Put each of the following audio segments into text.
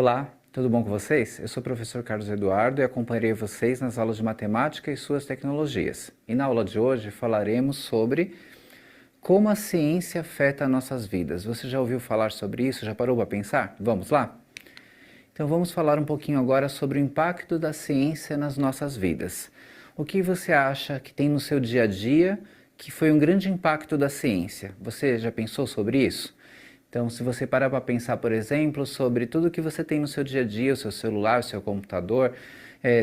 Olá, tudo bom com vocês? Eu sou o professor Carlos Eduardo e acompanharei vocês nas aulas de matemática e suas tecnologias. E na aula de hoje falaremos sobre como a ciência afeta nossas vidas. Você já ouviu falar sobre isso? Já parou para pensar? Vamos lá? Então vamos falar um pouquinho agora sobre o impacto da ciência nas nossas vidas. O que você acha que tem no seu dia a dia que foi um grande impacto da ciência? Você já pensou sobre isso? Então, se você parar para pensar, por exemplo, sobre tudo que você tem no seu dia a dia, o seu celular, o seu computador,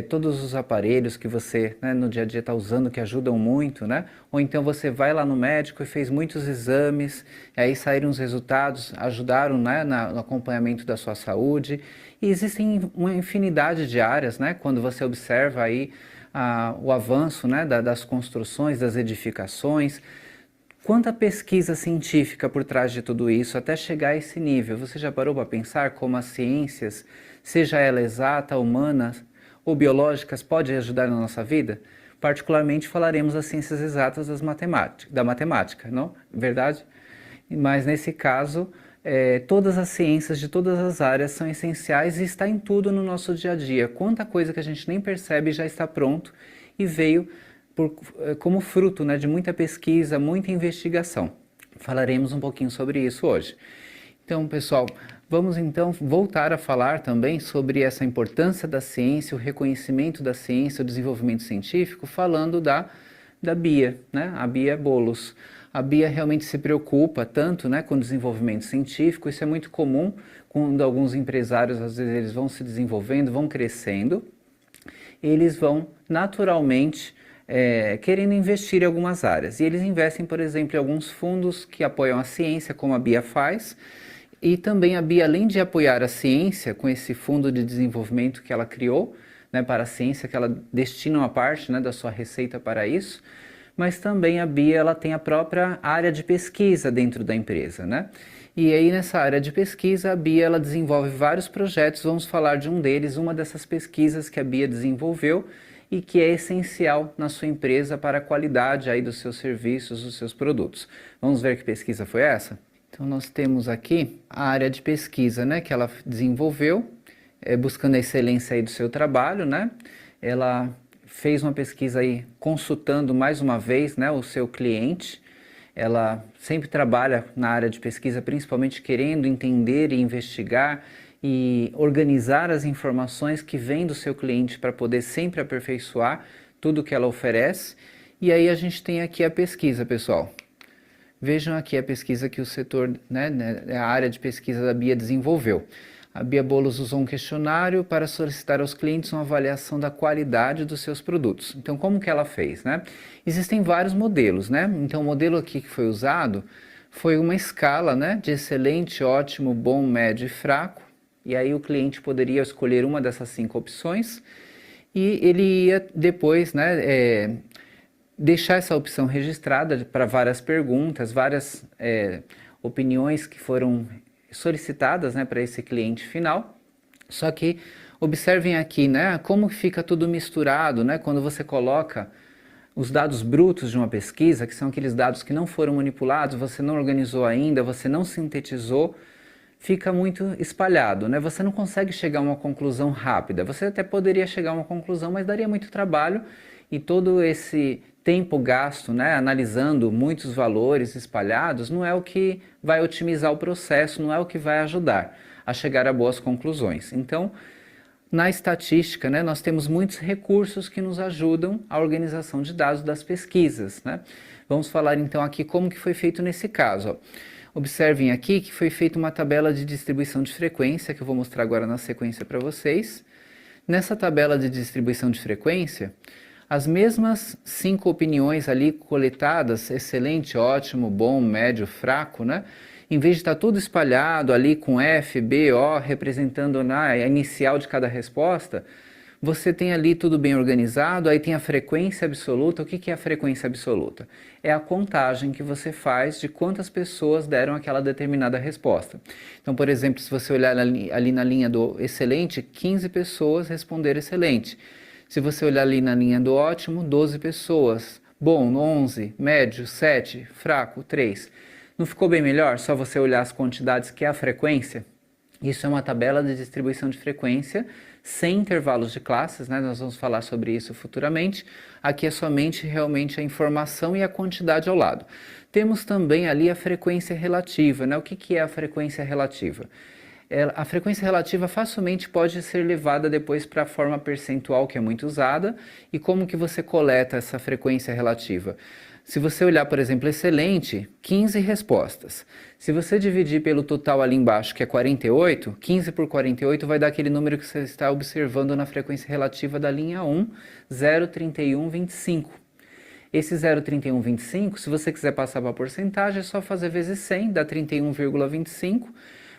todos os aparelhos que você no dia a dia está usando que ajudam muito, né? Ou então você vai lá no médico e fez muitos exames, e aí saíram os resultados, ajudaram, né, no acompanhamento da sua saúde. E existem uma infinidade de áreas, né? Quando você observa aí o avanço, né, das construções, das edificações. Quanta pesquisa científica por trás de tudo isso até chegar a esse nível? Você já parou para pensar como as ciências, seja ela exata, humana ou biológicas, podem ajudar na nossa vida? Particularmente falaremos das ciências exatas da matemática, não? Verdade? Mas nesse caso, todas as ciências de todas as áreas são essenciais e está em tudo no nosso dia a dia. Quanta coisa que a gente nem percebe já está pronto e veio como fruto, né, de muita pesquisa, muita investigação. Falaremos um pouquinho sobre isso hoje. Então, pessoal, vamos então voltar a falar também sobre essa importância da ciência, o reconhecimento da ciência, o desenvolvimento científico, falando da Bia, né, a Bia Bolos. A Bia realmente se preocupa tanto, né, com o desenvolvimento científico. Isso é muito comum quando alguns empresários, às vezes, eles vão se desenvolvendo, vão crescendo, eles vão naturalmente querendo investir em algumas áreas. E eles investem, por exemplo, em alguns fundos que apoiam a ciência, como a Bia faz. E também a Bia, além de apoiar a ciência com esse fundo de desenvolvimento que ela criou, né, para a ciência, que ela destina uma parte, né, da sua receita para isso, mas também a Bia ela tem a própria área de pesquisa dentro da empresa, né? E aí nessa área de pesquisa, a Bia ela desenvolve vários projetos, vamos falar de um deles, uma dessas pesquisas que a Bia desenvolveu e que é essencial na sua empresa para a qualidade aí dos seus serviços, dos seus produtos. Vamos ver que pesquisa foi essa? Então nós temos aqui a área de pesquisa, né, que ela desenvolveu, buscando a excelência aí do seu trabalho, né? Ela fez uma pesquisa aí consultando mais uma vez, né, o seu cliente. Ela sempre trabalha na área de pesquisa, principalmente querendo entender e investigar e organizar as informações que vêm do seu cliente para poder sempre aperfeiçoar tudo que ela oferece. E aí a gente tem aqui a pesquisa, pessoal. Vejam aqui a pesquisa que o setor, a área de pesquisa da Bia desenvolveu. A Bia Bolos usou um questionário para solicitar aos clientes uma avaliação da qualidade dos seus produtos. Então, como que ela fez, né? Existem vários modelos, né? Então, o modelo aqui que foi usado foi uma escala, né, de excelente, ótimo, bom, médio e fraco. E aí o cliente poderia escolher uma dessas 5 opções e ele ia depois, né, deixar essa opção registrada para várias perguntas, várias opiniões que foram solicitadas, né, para esse cliente final. Só que observem aqui, né, como fica tudo misturado, né, quando você coloca os dados brutos de uma pesquisa, que são aqueles dados que não foram manipulados, você não organizou ainda, você não sintetizou, fica muito espalhado, né? Você não consegue chegar a uma conclusão rápida. Você até poderia chegar a uma conclusão, mas daria muito trabalho e todo esse tempo gasto, né, analisando muitos valores espalhados, não é o que vai otimizar o processo, não é o que vai ajudar a chegar a boas conclusões. Então, na estatística, né, nós temos muitos recursos que nos ajudam à organização de dados das pesquisas, né? Vamos falar então aqui como que foi feito nesse caso, ó. Observem aqui que foi feita uma tabela de distribuição de frequência, que eu vou mostrar agora na sequência para vocês. Nessa tabela de distribuição de frequência, as mesmas 5 opiniões ali coletadas, excelente, ótimo, bom, médio, fraco, né? Em vez de estar tudo espalhado ali com F, B, O, representando a inicial de cada resposta, você tem ali tudo bem organizado, aí tem a frequência absoluta. O que é a frequência absoluta? É a contagem que você faz de quantas pessoas deram aquela determinada resposta. Então, por exemplo, se você olhar ali na linha do excelente, 15 pessoas responderam excelente. Se você olhar ali na linha do ótimo, 12 pessoas. Bom, 11, médio, 7, fraco, 3. Não ficou bem melhor só você olhar as quantidades que é a frequência? Isso é uma tabela de distribuição de frequência sem intervalos de classes, né? Nós vamos falar sobre isso futuramente. Aqui é somente realmente a informação e a quantidade ao lado. Temos também ali a frequência relativa, né? O que é a frequência relativa? A frequência relativa facilmente pode ser levada depois para a forma percentual, que é muito usada. E como que você coleta essa frequência relativa? Se você olhar, por exemplo, excelente, 15 respostas. Se você dividir pelo total ali embaixo, que é 48, 15 por 48 vai dar aquele número que você está observando na frequência relativa da linha 1, 0,3125. Esse 0,3125, se você quiser passar para a porcentagem, é só fazer vezes 100, dá 31,25,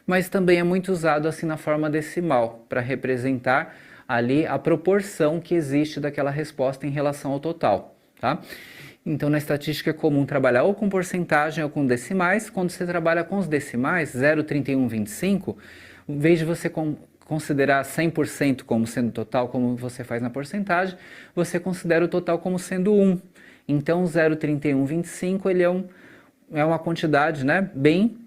mas também é muito usado assim na forma decimal, para representar ali a proporção que existe daquela resposta em relação ao total, tá? Então, na estatística é comum trabalhar ou com porcentagem ou com decimais. Quando você trabalha com os decimais, 0,3125, em vez de você considerar 100% como sendo total, como você faz na porcentagem, você considera o total como sendo 1. Então, 0,3125 ele é uma quantidade, né, bem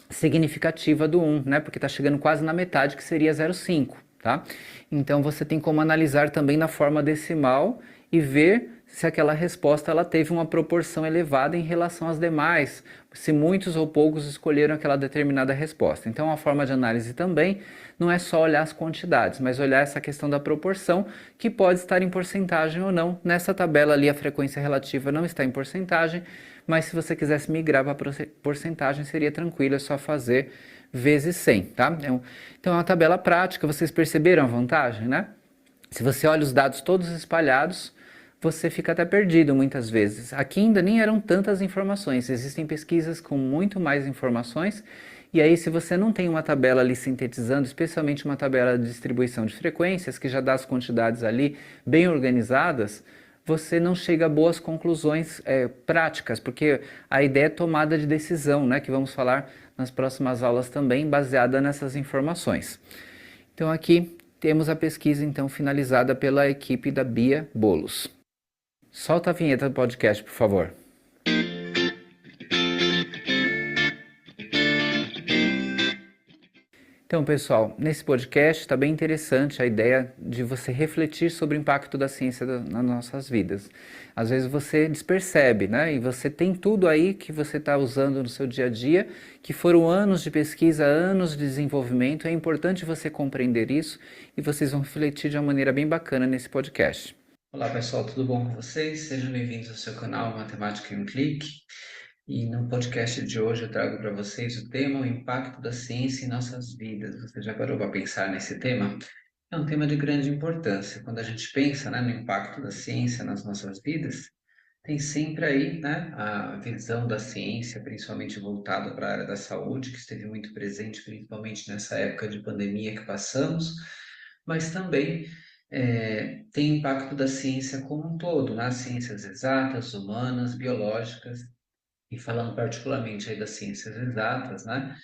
significativa do 1, né, porque está chegando quase na metade, que seria 0,5. Tá? Então, você tem como analisar também na forma decimal e ver se aquela resposta ela teve uma proporção elevada em relação às demais, se muitos ou poucos escolheram aquela determinada resposta. Então, a forma de análise também não é só olhar as quantidades, mas olhar essa questão da proporção, que pode estar em porcentagem ou não. Nessa tabela ali, a frequência relativa não está em porcentagem, mas se você quisesse migrar para porcentagem, seria tranquilo, é só fazer vezes 100, tá? Então, é uma tabela prática, vocês perceberam a vantagem, né? Se você olha os dados todos espalhados, você fica até perdido muitas vezes. Aqui ainda nem eram tantas informações, existem pesquisas com muito mais informações, e aí se você não tem uma tabela ali sintetizando, especialmente uma tabela de distribuição de frequências, que já dá as quantidades ali bem organizadas, você não chega a boas conclusões práticas, porque a ideia é tomada de decisão, né, que vamos falar nas próximas aulas também, baseada nessas informações. Então aqui temos a pesquisa então finalizada pela equipe da Bia Bolos. Solta a vinheta do podcast, por favor. Então, pessoal, nesse podcast está bem interessante a ideia de você refletir sobre o impacto da ciência nas nossas vidas. Às vezes você despercebe, né? E você tem tudo aí que você está usando no seu dia a dia, que foram anos de pesquisa, anos de desenvolvimento. É importante você compreender isso e vocês vão refletir de uma maneira bem bacana nesse podcast. Olá, pessoal, tudo bom com vocês? Sejam bem-vindos ao seu canal Matemática em um Clique. E no podcast de hoje eu trago para vocês o tema, o impacto da ciência em nossas vidas. Você já parou para pensar nesse tema? É um tema de grande importância. Quando a gente pensa, né, no impacto da ciência nas nossas vidas, tem sempre aí, né, a visão da ciência, principalmente voltada para a área da saúde, que esteve muito presente, principalmente nessa época de pandemia que passamos, mas também tem impacto da ciência como um todo, nas ciências exatas, humanas, biológicas, e falando particularmente aí das ciências exatas, né?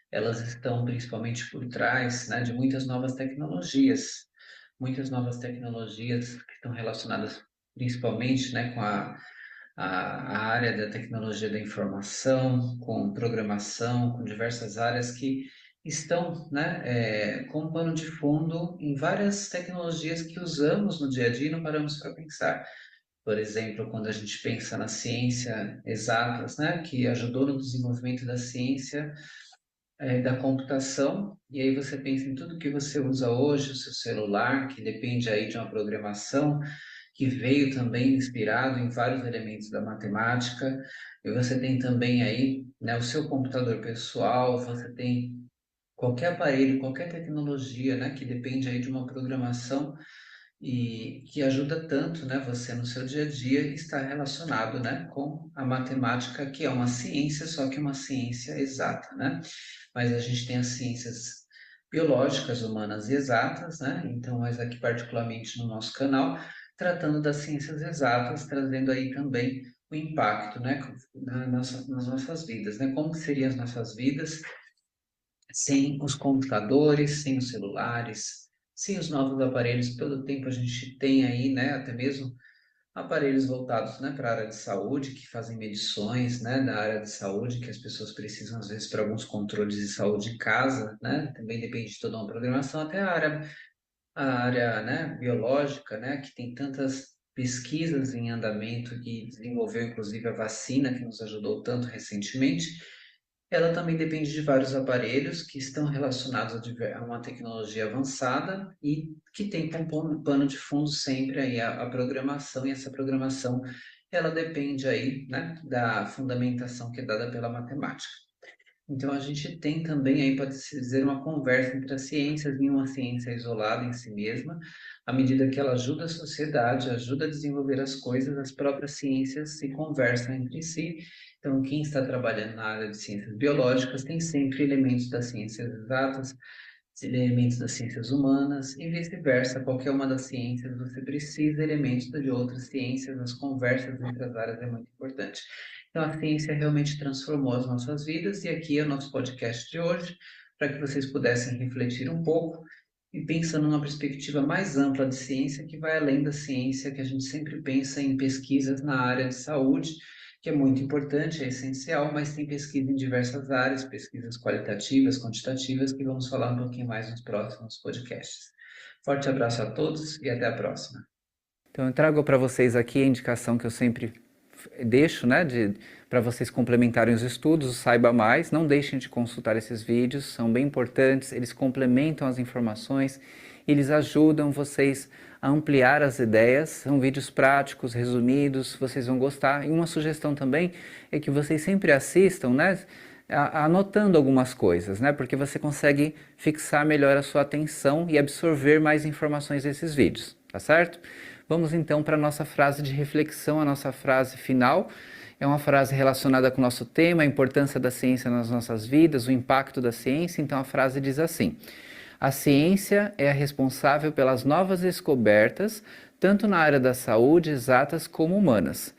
Elas estão principalmente por trás, né, de muitas novas tecnologias que estão relacionadas principalmente, né, com a área da tecnologia da informação, com programação, com diversas áreas que estão, né, com pano de fundo em várias tecnologias que usamos no dia a dia e não paramos para pensar. Por exemplo, quando a gente pensa na ciência exatas, né, que ajudou no desenvolvimento da ciência da computação, e aí você pensa em tudo que você usa hoje, o seu celular, que depende aí de uma programação que veio também inspirado em vários elementos da matemática, e você tem também aí, né, o seu computador pessoal, você tem qualquer aparelho, qualquer tecnologia, né, que depende aí de uma programação e que ajuda tanto, né, você no seu dia a dia está relacionado, né, com a matemática, que é uma ciência, só que uma ciência exata, né? Mas a gente tem as ciências biológicas, humanas e exatas, né? Então, mas aqui particularmente no nosso canal, tratando das ciências exatas, trazendo aí também o impacto, né, nas nossas vidas, né? Como que seriam as nossas vidas sem os computadores, sem os celulares, sem os novos aparelhos que todo tempo a gente tem aí, né? Até mesmo aparelhos voltados, né, para a área de saúde, que fazem medições, né, da área de saúde, que as pessoas precisam, às vezes, para alguns controles de saúde em casa, né, também depende de toda uma programação, até a área, né, biológica, né, que tem tantas pesquisas em andamento e desenvolveu, inclusive, a vacina, que nos ajudou tanto recentemente. Ela também depende de vários aparelhos que estão relacionados a uma tecnologia avançada e que tem como pano de fundo sempre aí a programação, e essa programação ela depende aí, né, da fundamentação que é dada pela matemática. Então a gente tem também aí, pode-se dizer, uma conversa entre as ciências e uma ciência isolada em si mesma, à medida que ela ajuda a sociedade, ajuda a desenvolver as coisas, as próprias ciências se conversam entre si. Então, quem está trabalhando na área de ciências biológicas tem sempre elementos das ciências exatas, elementos das ciências humanas e vice-versa. Qualquer uma das ciências você precisa de elementos de outras ciências, as conversas entre as áreas é muito importante. Então, a ciência realmente transformou as nossas vidas e aqui é o nosso podcast de hoje, para que vocês pudessem refletir um pouco e pensando numa perspectiva mais ampla de ciência, que vai além da ciência, que a gente sempre pensa em pesquisas na área de saúde, que é muito importante, é essencial, mas tem pesquisa em diversas áreas, pesquisas qualitativas, quantitativas, que vamos falar um pouquinho mais nos próximos podcasts. Forte abraço a todos e até a próxima. Então eu trago para vocês aqui a indicação que eu sempre deixo, né, para vocês complementarem os estudos, o Saiba Mais. Não deixem de consultar esses vídeos, são bem importantes, eles complementam as informações, eles ajudam vocês a ampliar as ideias, são vídeos práticos, resumidos, vocês vão gostar. E uma sugestão também é que vocês sempre assistam, né, anotando algumas coisas, né, porque você consegue fixar melhor a sua atenção e absorver mais informações desses vídeos, tá certo? Vamos então para a nossa frase de reflexão, a nossa frase final. É uma frase relacionada com o nosso tema, a importância da ciência nas nossas vidas, o impacto da ciência. Então a frase diz assim: a ciência é a responsável pelas novas descobertas, tanto na área da saúde, exatas como humanas.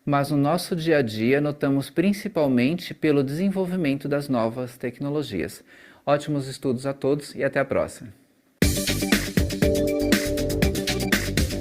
Mas no nosso dia a dia notamos principalmente pelo desenvolvimento das novas tecnologias. Ótimos estudos a todos e até a próxima.